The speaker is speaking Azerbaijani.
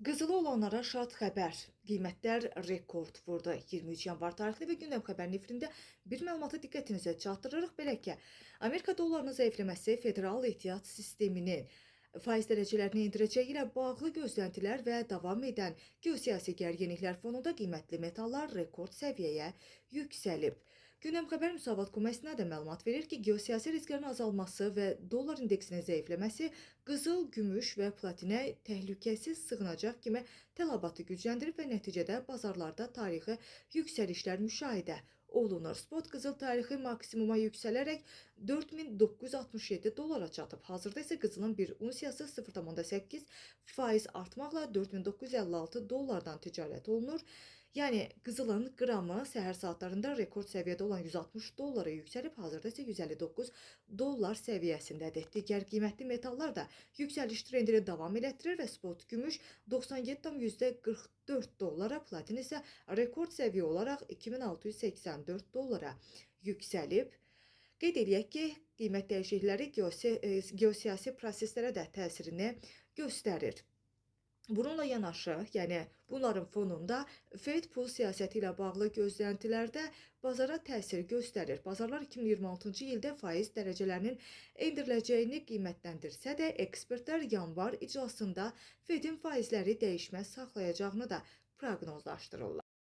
Qızılı olanlara şad xəbər. Qiymətlər rekord vurdu. 23 yanvar tarixli və gündəm xəbər nefrində bir məlumatı diqqətinizə çatdırırıq. Belə ki, Amerika dollarının zəifləməsi federal ehtiyat sisteminin faiz dərəcələrini endirəcəyi ilə bağlı gözləntilər və davam edən geosiyasi gərginliklər fonunda qiymətli metallar rekord səviyyəyə yüksəlib. Gündəm xəbər Müsavat.com əsnadən məlumat verir ki, geosiyasi risklərin azalması və dollar indeksinin zəifləməsi qızıl, gümüş və platinə təhlükəsiz sığınacaq kimi tələbatı gücləndirib və nəticədə bazarlarda tarixi yüksəlişlər müşahidə olunur. Spot qızıl tarixi maksimuma yüksələrək 4967 dollara çatıb. Hazırda isə qızılın bir unsiyası 0,8% artmaqla 4956 dollardan ticarət olunur. Yəni qızılın qramı səhər saatlarında rekord səviyyədə olan 160 dollara yüksəlib, hazırda isə 159 dollar səviyyəsindədir. Digər qiymətli metallar da yüksəliş trendini davam elətdirir və spot gümüş 97,44 dollara, platin isə rekord səviyyə olaraq 2684 dollara yüksəlib. Qeyd edək ki, qiymət dəyişiklikləri geosiyasi proseslərə də təsirini göstərir. Bununla yanaşı, yəni bunların fonunda Fed pul siyasəti ilə bağlı gözləntilərdə bazara təsir göstərir. Bazarlar 2026-cı ildə faiz dərəcələrinin endiriləcəyini qiymətləndirsə də, ekspertlər yanvar iclasında Fedin faizləri dəyişməz saxlayacağını da proqnozlaşdırırlar.